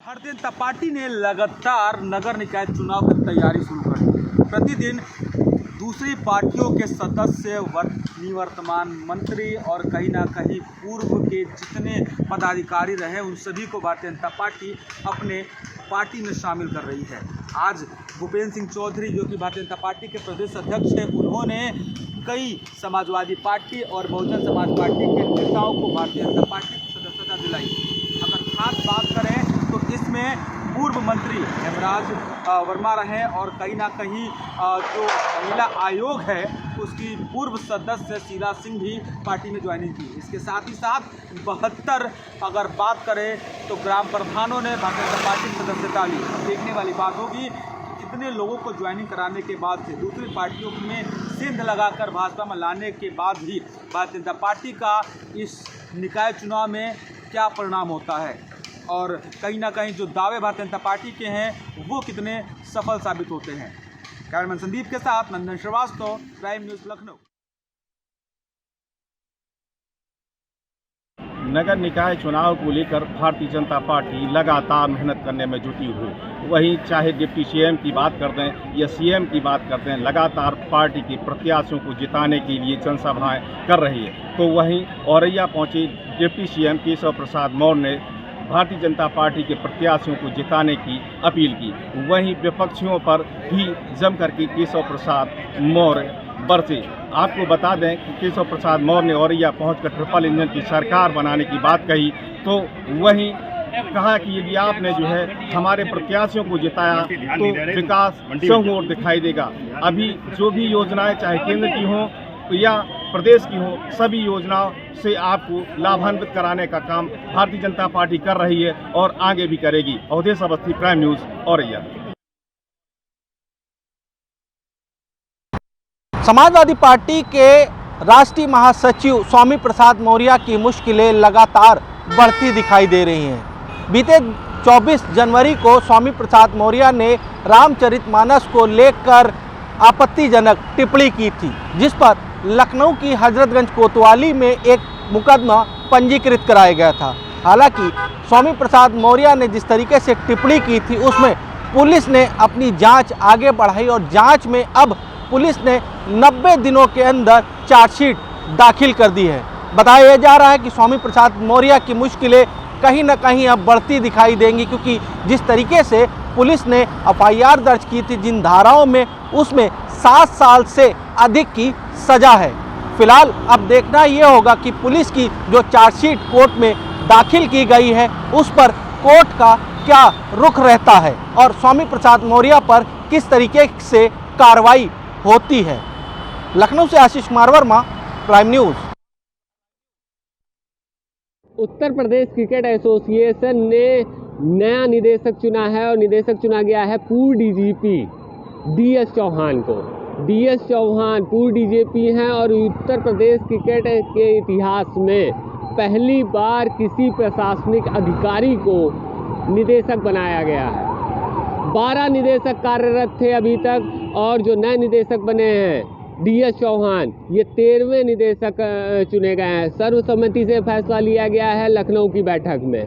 Bharatiya Janata party ने लगातार नगर निकाय चुनाव की तैयारी शुरू कर दी। प्रतिदिन दूसरी पार्टियों के सदस्य, निवर्तमान मंत्री और कहीं ना कहीं पूर्व के जितने पदाधिकारी रहे उन सभी को भारतीय जनता पार्टी अपने पार्टी में शामिल कर रही है। आज भूपेंद्र सिंह चौधरी जो कि भारतीय जनता पार्टी के प्रदेश अध्यक्ष हैं, उन्होंने कई समाजवादी पार्टी और बहुजन समाज पार्टी के नेताओं को भारतीय जनता पार्टी की सदस्यता दिलाई। अगर खास बात करें तो इसमें पूर्व मंत्री हेमराज वर्मा रहे और कहीं ना कहीं जो महिला आयोग है उसकी पूर्व सदस्य शीला सिंह भी पार्टी में ज्वाइनिंग की। इसके साथ ही साथ 72 अगर बात करें तो ग्राम प्रधानों ने भारतीय जनता पार्टी की सदस्यता ली। देखने वाली बात होगी कि इतने लोगों को ज्वाइनिंग कराने के बाद से दूसरी पार्टियों में सेंध लगाकर भाजपा में लाने के बाद भी भारतीय जनता पार्टी का इस निकाय चुनाव में क्या परिणाम होता है और कहीं ना कहीं जो दावे भारतीय जनता पार्टी के हैं वो कितने सफल साबित होते हैं। कैमरामैन संदीप के साथ नंदन श्रीवास्तव, प्राइम न्यूज़ लखनऊ। नगर निकाय चुनाव को लेकर भारतीय जनता पार्टी लगातार मेहनत करने में जुटी हुई। वहीं चाहे डिप्टी सीएम की बात कर दें या सीएम की बात करते हैं, लगातार पार्टी के प्रत्याशियों को जिताने के लिए जनसभाएं कर रही है। तो वहीं औरैया पहुंचे डिप्टी सीएम केशव प्रसाद मौर्य ने भारतीय जनता पार्टी के प्रत्याशियों को जिताने की अपील की। वहीं विपक्षियों पर भी जम करके केशव प्रसाद मौर्य बरसे। आपको बता दें कि केशव प्रसाद मौर्य ने औरैया पहुंचकर ट्रिपल इंजन की सरकार बनाने की बात कही, तो वहीं कहा कि यदि आपने जो है हमारे प्रत्याशियों को जिताया तो विकास संग और दिखाई देगा। अभी जो भी योजनाएं चाहे केंद्र की हों या प्रदेश की हो, सभी योजनाओं से आपको लाभान्वित कराने का काम भारतीय जनता पार्टी कर रही है और आगे भी करेगी। Avdhesh Awasthi, Prime News, Auraiya. Samajwadi Party के राष्ट्रीय महासचिव स्वामी प्रसाद मौर्य की मुश्किलें लगातार बढ़ती दिखाई दे रही हैं। बीते 24 जनवरी को स्वामी प्रसाद मौर्य ने रामचरितमानस को लेकर आपत्तिजनक टिप्पणी की थी, जिस पर लखनऊ की हजरतगंज कोतवाली में एक मुकदमा पंजीकृत कराया गया था। हालांकि स्वामी प्रसाद मौर्य ने जिस तरीके से टिप्पणी की थी उसमें पुलिस ने अपनी जांच आगे बढ़ाई और जांच में अब पुलिस ने 90 दिनों के अंदर चार्जशीट दाखिल कर दी है। बताया जा रहा है कि स्वामी प्रसाद मौर्य की मुश्किलें कहीं ना कहीं अब बढ़ती दिखाई देंगी, क्योंकि जिस तरीके से पुलिस ने एफआईआर दर्ज की थी जिन धाराओं में, उसमें 7 साल से अधिक की सजा है। फिलहाल अब देखना ये होगा कि पुलिस की जो चार्जशीट कोर्ट में दाखिल की गई है उस पर कोर्ट का क्या रुख रहता है और स्वामी प्रसाद मौर्य पर किस तरीके से कार्रवाई होती है। लखनऊ से Ashish Kumar Verma, prime news. Uttar Pradesh cricket association ने नया निदेशक चुना है और निदेशक चुना गया है पूर्व डीजीपी डीएस चौहान को। डीएस चौहान पूर्व डीजीपी हैं और उत्तर प्रदेश क्रिकेट के इतिहास में पहली बार किसी प्रशासनिक अधिकारी को निदेशक बनाया गया है। 12 निदेशक कार्यरत थे अभी तक और जो नए निदेशक बने हैं डीएस चौहान, ये 13वें निदेशक चुने गए हैं। सर्वसम्मति से फैसला लिया गया है लखनऊ की बैठक में।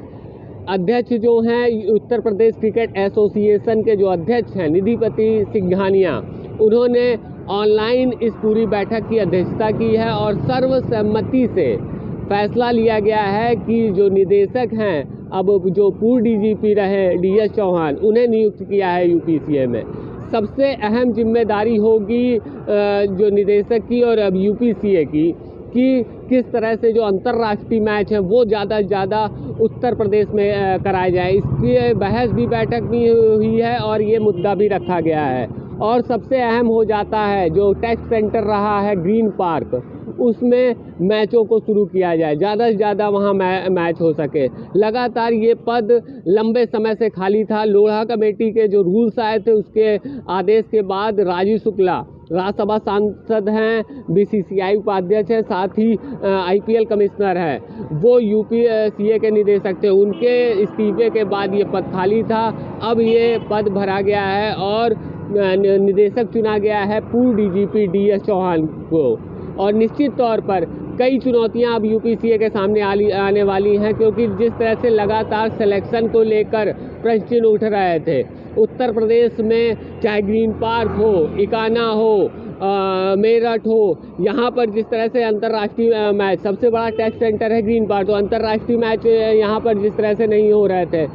अध्यक्ष जो हैं उत्तर प्रदेश क्रिकेट एसोसिएशन के जो अध्यक्ष हैं निधिपति सिंघानिया, उन्होंने ऑनलाइन इस पूरी बैठक की अध्यक्षता की है और सर्वसम्मति से फैसला लिया गया है कि जो निदेशक हैं, अब जो पूर्व डीजीपी रहे डीएस चौहान, उन्हें नियुक्त किया है यूपीसीए में। सबसे अहम जिम्मेदारी होगी जो निदेशक की और अब यूपीसीए की, कि किस तरह से जो अंतर्राष्ट्रीय मैच हैं वो ज़्यादा से ज़्यादा उत्तर प्रदेश में कराए जाए। इसकी बहस भी बैठक में हुई है और ये मुद्दा भी रखा गया है। और सबसे अहम हो जाता है जो टेस्ट सेंटर रहा है ग्रीन पार्क, उसमें मैचों को शुरू किया जाए, ज़्यादा से ज़्यादा वहाँ मैच हो सके। लगातार ये पद लंबे समय से खाली था। लोढ़ा कमेटी के जो रूल्स आए थे उसके आदेश के बाद राजीव शुक्ला राज्यसभा सांसद हैं, बीसीसीआई उपाध्यक्ष हैं, साथ ही आईपीएल कमिश्नर हैं, वो यूपीसीए के निदेशक थे। उनके इस्तीफे के बाद ये पद खाली था। अब ये पद भरा गया है और निदेशक चुना गया है पूर्व डीजीपी डीएस चौहान को। और निश्चित तौर पर कई चुनौतियां अब यूपीसीए के सामने आने वाली हैं, क्योंकि जिस तरह से लगातार सिलेक्शन को लेकर प्रश्न चिन्ह उठ रहे थे उत्तर प्रदेश में, चाहे ग्रीन पार्क हो, इकाना हो, मेरठ हो, यहाँ पर जिस तरह से अंतर्राष्ट्रीय मैच, सबसे बड़ा टेस्ट सेंटर है ग्रीन पार्क, तो अंतर्राष्ट्रीय मैच यहाँ पर जिस तरह से नहीं हो रहे थे,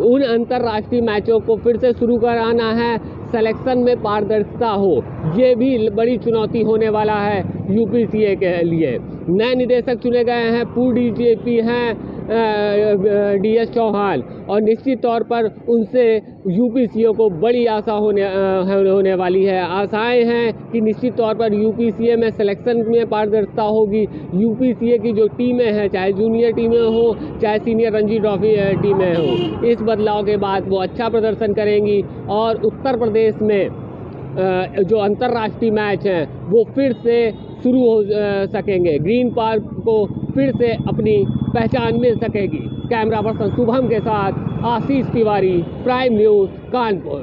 उन अंतर्राष्ट्रीय मैचों को फिर से शुरू कराना है, सिलेक्शन में पारदर्शिता हो, ये भी बड़ी चुनौती होने वाला है यूपीसीए के लिए। नए निदेशक चुने गए हैं, पूर्व डीजीपी हैं डीएस चौहान, और निश्चित तौर पर उनसे यूपीसीए को बड़ी आशा होने वाली है। आशाएं हैं कि निश्चित तौर पर यूपीसीए में सिलेक्शन में पारदर्शिता होगी। यूपीसीए की जो टीमें हैं, चाहे जूनियर टीमें हो, चाहे सीनियर रणजी ट्रॉफी टीमें हो, इस बदलाव के बाद वो अच्छा प्रदर्शन करेंगी और उत्तर प्रदेश में जो अंतर्राष्ट्रीय मैच हैं वो फिर से शुरू हो सकेंगे, ग्रीन पार्क को फिर से अपनी पहचान मिल सकेगी। कैमरा पर्सन शुभम के साथ आशीष तिवारी, प्राइम न्यूज़, कानपुर।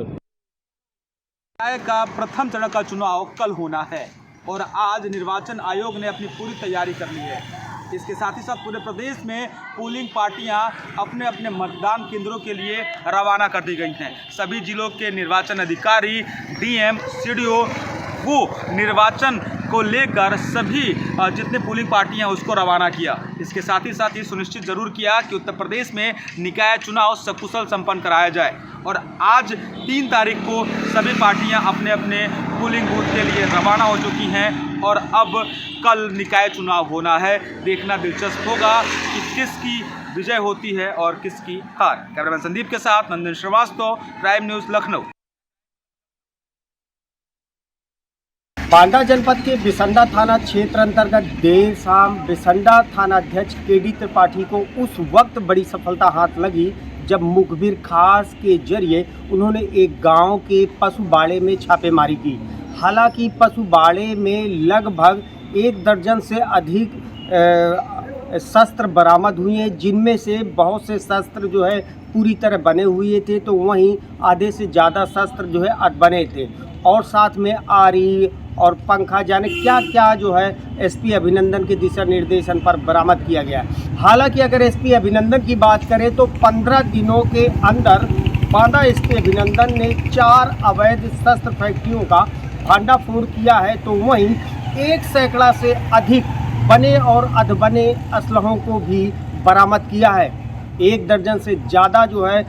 न्याय का प्रथम चरण का चुनाव कल होना है और आज निर्वाचन आयोग ने अपनी पूरी तैयारी कर ली है। इसके साथ ही साथ पूरे प्रदेश में पोलिंग पार्टियां अपने अपने मतदान केंद्रों के लिए रवाना कर दी गई हैं। सभी जिलों के निर्वाचन अधिकारी, डीएम, सीडीओ वो निर्वाचन को लेकर सभी जितने पोलिंग पार्टियां उसको रवाना किया। इसके साथ ही सुनिश्चित जरूर किया कि उत्तर प्रदेश में निकाय चुनाव सकुशल संपन्न कराया जाए। और आज 3 तारीख को सभी पार्टियां अपने अपने पोलिंग बूथ के लिए रवाना हो चुकी हैं और अब कल निकाय चुनाव होना है। देखना दिलचस्प होगा कि किसकी विजय होती है और किसकी हार। कैमरामैन संदीप के साथ नंदन श्रीवास्तव, प्राइम न्यूज़, लखनऊ। बांदा जनपद के बिसंडा थाना क्षेत्र अंतर्गत देर शाम बिसंडा थानाध्यक्ष केडी त्रिपाठी को उस वक्त बड़ी सफलता हाथ लगी जब मुखबिर खास के जरिए उन्होंने एक गांव के पशु बाड़े में छापेमारी की। हालांकि पशु बाड़े में लगभग 1 दर्जन से अधिक शस्त्र बरामद हुए हैं, जिनमें से बहुत से शस्त्र जो है पूरी तरह बने हुए थे, तो वहीं आधे से ज़्यादा शस्त्र जो है अधबने थे और साथ में आरी और पंखा जाने क्या क्या जो है एसपी अभिनंदन के दिशा निर्देशन पर बरामद किया गया। हालांकि अगर एसपी अभिनंदन की बात करें तो 15 दिनों के अंदर बांदा एसपी अभिनंदन ने 4 अवैध शस्त्र फैक्ट्रियों का भांडाफोड़ किया है, तो वहीं 1 सैकड़ा से अधिक बने और अधबने असलहों को भी बरामद किया है। 1 दर्जन से ज़्यादा जो है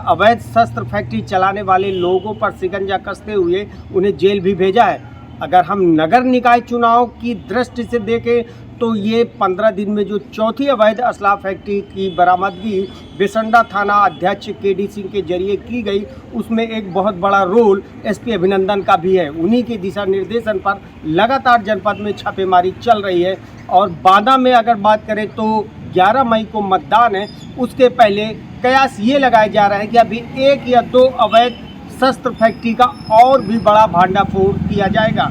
अवैध शस्त्र फैक्ट्री चलाने वाले लोगों पर शिकंजा कसते हुए उन्हें जेल भी भेजा है। अगर हम नगर निकाय चुनाव की दृष्टि से देखें तो ये 15 दिन में जो चौथी अवैध असला फैक्ट्री की बरामदगी बिसंडा थाना अध्यक्ष केडी सिंह के जरिए की गई, उसमें एक बहुत बड़ा रोल एसपी अभिनंदन का भी है। उन्हीं के दिशा निर्देशन पर लगातार जनपद में छापेमारी चल रही है। और बांदा में अगर बात करें तो 11 मई को मतदान है, उसके पहले कयास ये लगाए जा रहे हैं कि अभी 1 या 2 अवैध शस्त्र फैक्ट्री का और भी बड़ा भांडाफोड़ किया जाएगा।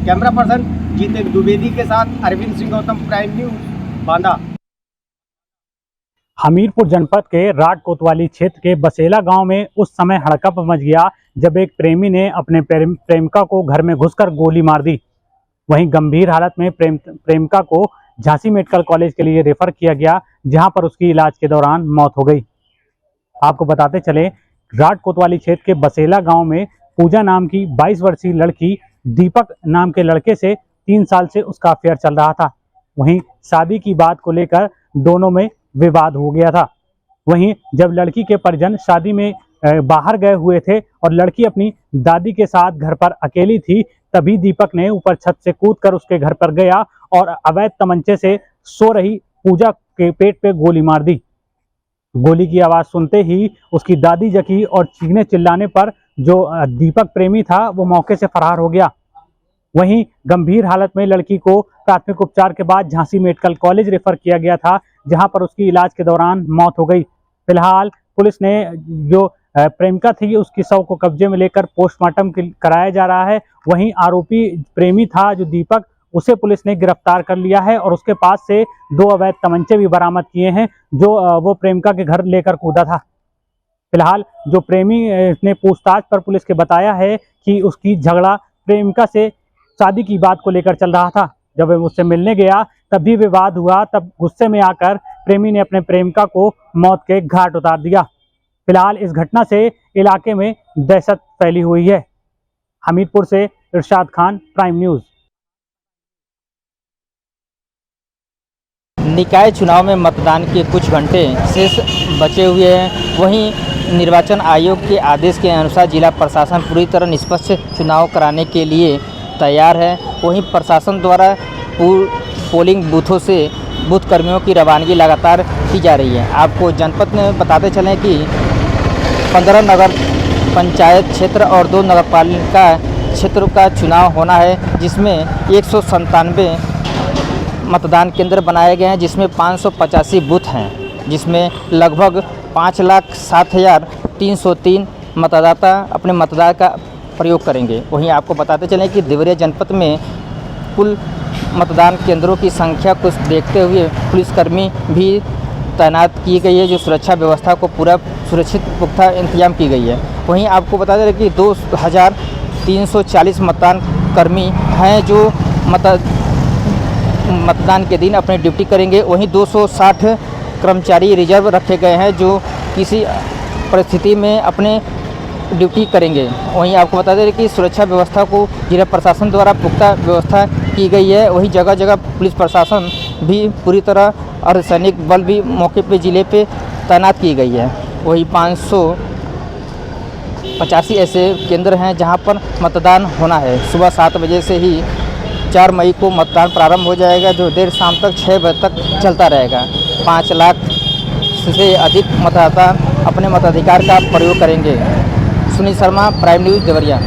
कैमरा पर्सन जितेंद्र द्विवेदी के साथ अरविंद सिंह गौतम, प्राइम न्यूज़, बांदा। हमीरपुर जनपद के राट कोतवाली क्षेत्र के बसेला गांव में उस समय हड़कंप मच गया जब एक प्रेमी ने अपने प्रेमिका को घर में घुसकर गोली मार दी। वहीं गंभीर हालत में प्रेमिका को झांसी मेडिकल कॉलेज के लिए रेफर किया गया, जहां पर उसकी इलाज के दौरान मौत हो गई। आपको बताते चले, राट कोतवाली क्षेत्र के बसेला गांव में पूजा नाम की 22 वर्षीय लड़की दीपक नाम के लड़के से 3 साल से उसका अफेयर चल रहा था। वहीं शादी की बात को लेकर दोनों में विवाद हो गया था। वहीं जब लड़की के परिजन शादी में बाहर गए हुए थे और लड़की अपनी दादी के साथ घर पर अकेली थी, तभी दीपक ने ऊपर छत से कूदकर उसके घर पर गया और अवैध तमंचे से सो रही पूजा के पेट पे गोली मार दी। गोली की आवाज़ सुनते ही उसकी दादी जगी और चीखने चिल्लाने पर जो दीपक प्रेमी था वो मौके से फरार हो गया। वहीं गंभीर हालत में लड़की को प्राथमिक उपचार के बाद झांसी मेडिकल कॉलेज रेफर किया गया था, जहां पर उसकी इलाज के दौरान मौत हो गई। फिलहाल पुलिस ने जो प्रेमिका थी उसकी शव को कब्जे में लेकर पोस्टमार्टम कराया जा रहा है। वहीं आरोपी प्रेमी था जो दीपक, उसे पुलिस ने गिरफ्तार कर लिया है और उसके पास से 2 अवैध तमंचे भी बरामद किए हैं जो वो प्रेमिका के घर लेकर कूदा था। फिलहाल जो प्रेमी ने पूछताछ पर पुलिस के बताया है कि उसकी झगड़ा प्रेमिका से शादी की बात को लेकर चल रहा था। जब वह मुझसे मिलने गया तब भी विवाद हुआ। तब गुस्से में आकर प्रेमी ने अपने प्रेमिका को मौत के घाट उतार दिया। फिलहाल इस घटना से इलाके में दहशत फैली हुई है। हमीरपुर से इरशाद खान, प्राइम न्यूज़। निकाय चुनाव में मतदान के कुछ घंटे शेष बचे हुए हैं। वहीं निर्वाचन आयोग के आदेश के अनुसार जिला प्रशासन पूरी तरह निष्पक्ष चुनाव कराने के लिए तैयार है। वहीं प्रशासन द्वारा पोलिंग बूथों से बूथ कर्मियों की रवानगी लगातार की जा रही है। आपको जनपद में बताते चलें कि 15 नगर पंचायत क्षेत्र और 2 नगरपालिका क्षेत्र का चुनाव होना है, जिसमें 197 मतदान केंद्र बनाए गए हैं, जिसमें 585 बूथ हैं, जिसमें लगभग 5,07,303 मतदाता अपने मतदान का प्रयोग करेंगे। वहीं आपको बताते चलें कि देवरिया जनपद में कुल मतदान केंद्रों की संख्या को देखते हुए पुलिसकर्मी भी तैनात की गई है, जो सुरक्षा व्यवस्था को पूरा सुरक्षित पुख्ता इंतजाम की गई है। वहीं आपको बता दें कि 2,340 मतदान कर्मी हैं जो मतदान के दिन अपनी ड्यूटी करेंगे। वहीं 260 कर्मचारी रिजर्व रखे गए हैं जो किसी परिस्थिति में अपने ड्यूटी करेंगे। वहीं आपको बता दें कि सुरक्षा व्यवस्था को जिला प्रशासन द्वारा पुख्ता व्यवस्था की गई है। वहीं जगह जगह पुलिस प्रशासन भी पूरी तरह अर्धसैनिक बल भी मौके पे जिले पे तैनात की गई है। वहीं 585 ऐसे केंद्र हैं जहां पर मतदान होना है। सुबह 7 बजे से ही 4 मई को मतदान प्रारंभ हो जाएगा, जो देर शाम तक 6 बजे तक चलता रहेगा। 5 लाख से अधिक मतदाता अपने मताधिकार का प्रयोग करेंगे। Sunil Sharma, prime news, Deoria.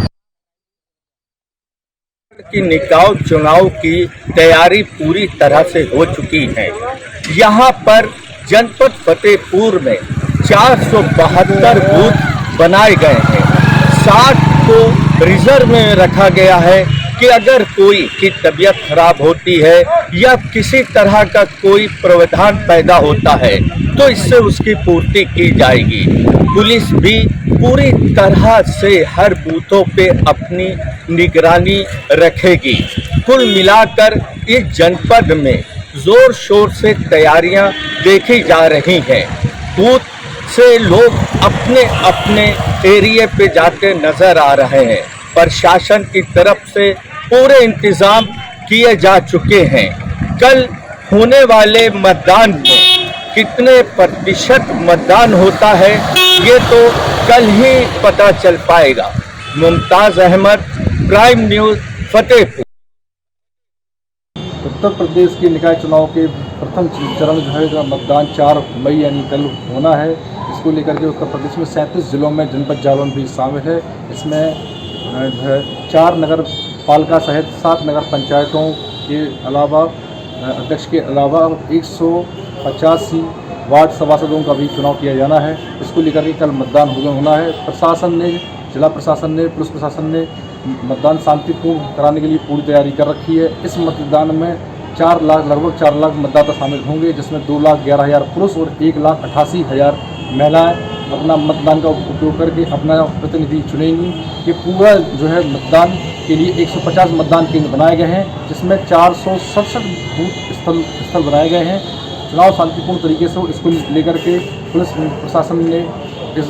कि निकाय चुनाव की तैयारी पूरी तरह से हो चुकी है। यहाँ पर जनपद फतेहपुर में 472 बूथ बनाए गए हैं। 60 को रिजर्व में रखा गया है कि अगर कोई की तबीयत खराब होती है या किसी तरह का कोई प्रावधान पैदा होता है तो इससे उसकी पूर्ति की जाएगी। पुलिस भी पूरी तरह से हर बूथों पे अपनी निगरानी रखेगी। कुल मिलाकर इस जनपद में जोर शोर से तैयारियां देखी जा रही हैं। बूथ से लोग अपने अपने एरिया पे जाते नजर आ रहे हैं। प्रशासन की तरफ से पूरे इंतजाम किए जा चुके हैं। कल होने वाले मतदान में कितने प्रतिशत मतदान होता है ये तो कल ही पता चल पाएगा। Mumtaz Ahmad, prime news, Fatehpur. उत्तर प्रदेश के निकाय चुनाव के प्रथम चरण जो है मतदान 4 मई यानी कल होना है। इसको लेकर के उत्तर प्रदेश में 37 जिलों में जनपद जालौन भी शामिल है। इसमें जो है 4 नगर पालिका सहित 7 नगर पंचायतों के अलावा अध्यक्ष के अलावा 185 वार्ड सभासदों का भी चुनाव किया जाना है। इसको लेकर के कल मतदान होना है। प्रशासन ने, जिला प्रशासन ने, पुलिस प्रशासन ने मतदान शांतिपूर्ण कराने के लिए पूरी तैयारी कर रखी है। इस मतदान में लगभग 4 लाख मतदाता शामिल होंगे, जिसमें 2,11,000 पुरुष और 1,88,000 महिलाएं अपना मतदान का उपयोग करके अपना प्रतिनिधि चुनेंगी। ये पूरा जो है मतदान के लिए 150 मतदान केंद्र बनाए गए हैं, जिसमें 467 बूथ स्थल बनाए गए हैं। चुनाव शांतिपूर्ण तरीके से इसको लेकर के पुलिस प्रशासन ने इस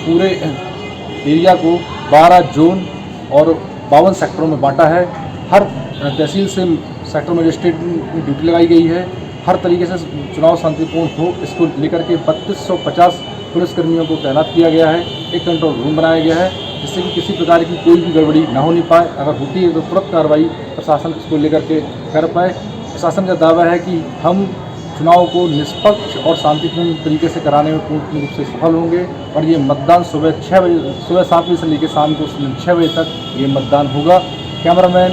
पूरे एरिया को 12 जोन और 52 सेक्टरों में बांटा है। हर तहसील से सेक्टर मजिस्ट्रेट की ड्यूटी लगाई गई है। हर तरीके से चुनाव शांतिपूर्ण हो इसको लेकर के 3250 पुलिसकर्मियों को तैनात किया गया है। एक कंट्रोल रूम बनाया गया है, जिससे कि किसी प्रकार की कोई भी गड़बड़ी ना होनी पाए। अगर होती है तो तुरंत कार्रवाई प्रशासन इसको लेकर के कर पाए। प्रशासन का दावा है कि हम चुनाव को निष्पक्ष और शांतिपूर्ण तरीके से कराने में पूर्ण रूप से सफल होंगे और ये मतदान सुबह 7 बजे से लेकर शाम को 6 बजे तक ये मतदान होगा। कैमरामैन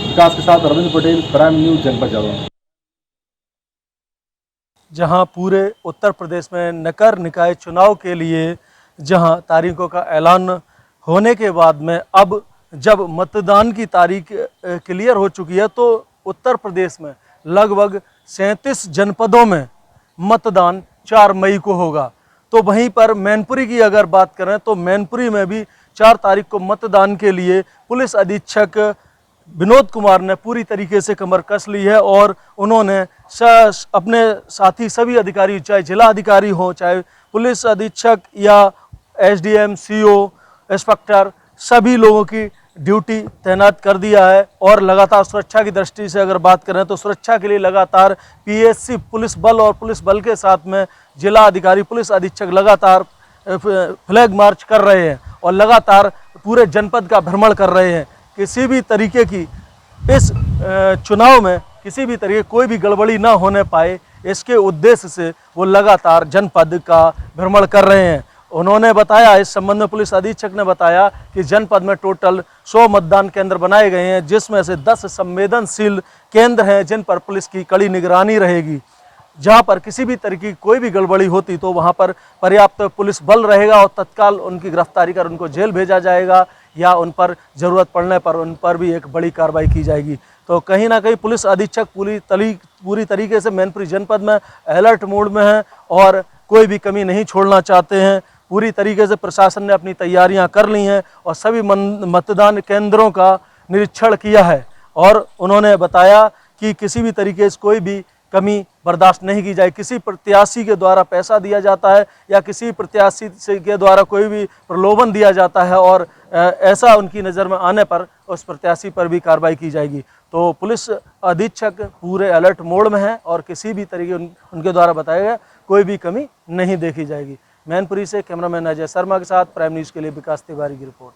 विकास के साथ अरविंद पटेल, प्राइम न्यूज़, जनपद जालौन। जहां पूरे उत्तर प्रदेश में नगर निकाय चुनाव के लिए जहां तारीखों का ऐलान होने के बाद में अब जब मतदान की तारीख क्लियर हो चुकी है तो उत्तर प्रदेश में लगभग 37 जनपदों में मतदान 4 मई को होगा। तो वहीं पर मैनपुरी की अगर बात करें तो मैनपुरी में भी 4 तारीख को मतदान के लिए पुलिस अधीक्षक विनोद कुमार ने पूरी तरीके से कमर कस ली है और उन्होंने अपने साथी सभी अधिकारी, चाहे जिला अधिकारी हो, चाहे पुलिस अधीक्षक या एसडीएम, सीओ, इंस्पेक्टर, सभी लोगों की ड्यूटी तैनात कर दिया है। और लगातार सुरक्षा की दृष्टि से अगर बात करें तो सुरक्षा के लिए लगातार पीएससी पुलिस बल और पुलिस बल के साथ में जिला अधिकारी, पुलिस अधीक्षक लगातार फ्लैग मार्च कर रहे हैं और लगातार पूरे जनपद का भ्रमण कर रहे हैं। किसी भी तरीके की इस चुनाव में किसी भी तरीके कोई भी गड़बड़ी ना होने पाए, इसके उद्देश्य से वो लगातार जनपद का भ्रमण कर रहे हैं। उन्होंने बताया, इस संबंध में पुलिस अधीक्षक ने बताया कि जनपद में टोटल 100 मतदान केंद्र बनाए गए हैं, जिसमें से 10 संवेदनशील केंद्र हैं जिन पर पुलिस की कड़ी निगरानी रहेगी। जहां पर किसी भी तरीके की कोई भी गड़बड़ी होती तो वहां पर पर्याप्त पुलिस बल रहेगा और तत्काल उनकी गिरफ्तारी कर उनको जेल भेजा जाएगा या उन पर ज़रूरत पड़ने पर उन पर भी एक बड़ी कार्रवाई की जाएगी। तो कहीं ना कहीं पुलिस अधीक्षक पूरी तरीके से मैनपुरी जनपद में अलर्ट मोड में है और कोई भी कमी नहीं छोड़ना चाहते हैं। पूरी तरीके से प्रशासन ने अपनी तैयारियां कर ली हैं और सभी मतदान केंद्रों का निरीक्षण किया है और उन्होंने बताया कि किसी भी तरीके से कोई भी कमी बर्दाश्त नहीं की जाए। किसी प्रत्याशी के द्वारा पैसा दिया जाता है या किसी प्रत्याशी के द्वारा कोई भी प्रलोभन दिया जाता है और ऐसा उनकी नज़र में आने पर उस प्रत्याशी पर भी कार्रवाई की जाएगी। तो पुलिस अधीक्षक पूरे अलर्ट मोड में है और किसी भी तरीके उनके द्वारा बताया गया कोई भी कमी नहीं देखी जाएगी। मैनपुरी से कैमरामैन अजय शर्मा के साथ प्राइम न्यूज़ के लिए विकास तिवारी की रिपोर्ट।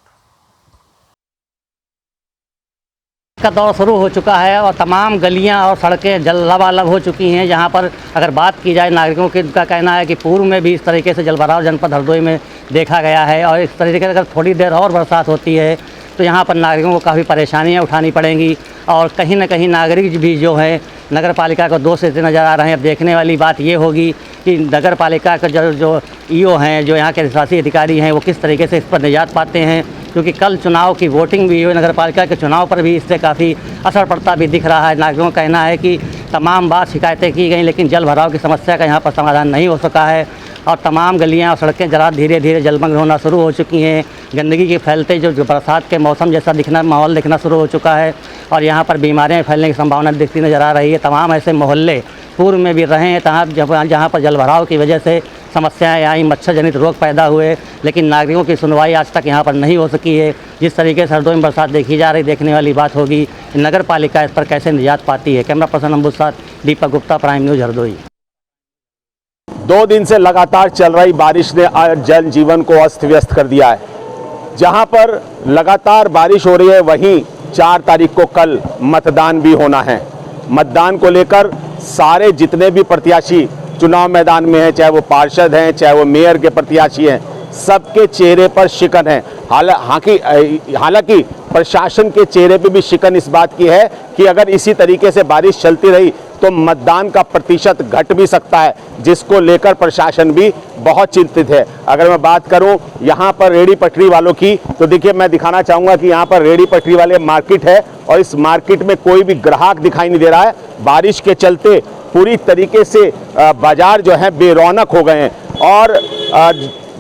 का दौर शुरू हो चुका है और तमाम गलियां और सड़कें लबालब हो चुकी हैं। जहां पर अगर बात की जाए, नागरिकों का कहना है कि पूर्व में भी इस तरीके से जलभराव जनपद हरदोई में देखा गया है और इस तरीके से अगर थोड़ी देर और बरसात होती है तो यहाँ पर नागरिकों को काफ़ी परेशानियाँ उठानी पड़ेंगी और कहीं ना कहीं नागरिक भी जो है नगर पालिका को दोष देते नज़र आ रहे हैं। अब देखने वाली बात ये होगी कि नगर पालिका का जो ईओ हैं, जो यहाँ के शासी अधिकारी हैं, वो किस तरीके से इस पर निजात पाते हैं, क्योंकि कल चुनाव की वोटिंग भी हुई, नगर पालिका के चुनाव पर भी इससे काफ़ी असर पड़ता भी दिख रहा है। नागरिकों का कहना है कि तमाम बार शिकायतें की गई लेकिन जल भराव की समस्या का यहाँ पर समाधान नहीं हो सका है और तमाम गलियाँ और सड़कें जरा धीरे धीरे जलमग्न होना शुरू हो चुकी हैं। गंदगी के फैलते जो बरसात के मौसम जैसा माहौल दिखना शुरू हो चुका है और यहाँ पर बीमारियाँ फैलने की संभावना दिखती नज़र आ रही है। तमाम ऐसे मोहल्ले पूर्व में भी रहे हैं जहाँ पर जल भराव की वजह से समस्याएं आई, मच्छर जनित रोग पैदा हुए, लेकिन नागरिकों की सुनवाई आज तक यहाँ पर नहीं हो सकी है। जिस तरीके से हरदोई में बरसात देखी जा रही, देखने वाली बात होगी कि नगर पालिका इस पर कैसे निजात पाती है। कैमरा पर्सन अंबुज साथ दीपक गुप्ता, प्राइम न्यूज़ हरदोई। 2 दिन से लगातार चल रही बारिश ने जन जीवन को अस्त व्यस्त कर दिया है। जहां पर लगातार बारिश हो रही है वहीं 4 तारीख को कल मतदान भी होना है। मतदान को लेकर सारे जितने भी प्रत्याशी चुनाव मैदान में हैं, चाहे वो पार्षद हैं, चाहे वो मेयर के प्रत्याशी हैं, सबके चेहरे पर शिकन है। हालांकि प्रशासन के चेहरे पे भी शिकन इस बात की है कि अगर इसी तरीके से बारिश चलती रही तो मतदान का प्रतिशत घट भी सकता है, जिसको लेकर प्रशासन भी बहुत चिंतित है। अगर मैं बात करूं यहाँ पर रेहड़ी पटरी वालों की, तो देखिए मैं दिखाना चाहूँगा कि यहाँ पर रेहड़ी पटरी वाले मार्केट है और इस मार्केट में कोई भी ग्राहक दिखाई नहीं दे रहा है। बारिश के चलते पूरी तरीके से बाजार जो है बेरौनक हो गए हैं और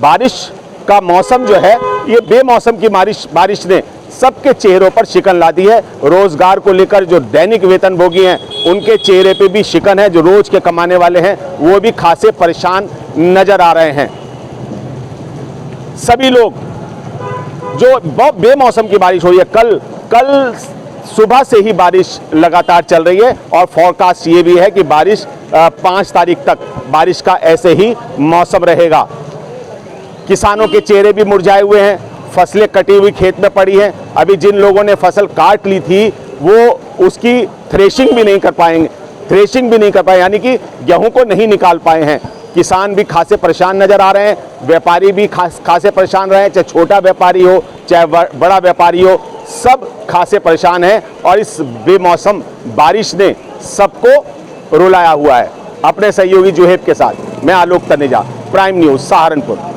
बारिश का मौसम जो है ये बेमौसम की बारिश ने सबके चेहरों पर शिकन ला दी है। रोजगार को लेकर जो दैनिक वेतनभोगी हैं उनके चेहरे पे भी शिकन है। जो रोज के कमाने वाले हैं वो भी खासे परेशान नजर आ रहे हैं। सभी लोग जो बेमौसम की बारिश हो रही है, कल सुबह से ही बारिश लगातार चल रही है और फोरकास्ट ये भी है कि बारिश 5 तारीख तक बारिश का ऐसे ही मौसम रहेगा। किसानों के चेहरे भी मुरझाए हुए हैं, फसलें कटी हुई खेत में पड़ी हैं। अभी जिन लोगों ने फसल काट ली थी वो उसकी थ्रेशिंग भी नहीं कर पाए, यानी कि गेहूं को नहीं निकाल पाए हैं। किसान भी खासे परेशान नजर आ रहे हैं, व्यापारी भी खासे परेशान रहे हैं, चाहे छोटा व्यापारी हो चाहे बड़ा व्यापारी हो, सब खासे परेशान हैं और इस बेमौसम बारिश ने सबको रुलाया हुआ है। अपने सहयोगी जुहेब के साथ मैं आलोक तनेजा, प्राइम न्यूज़ सहारनपुर।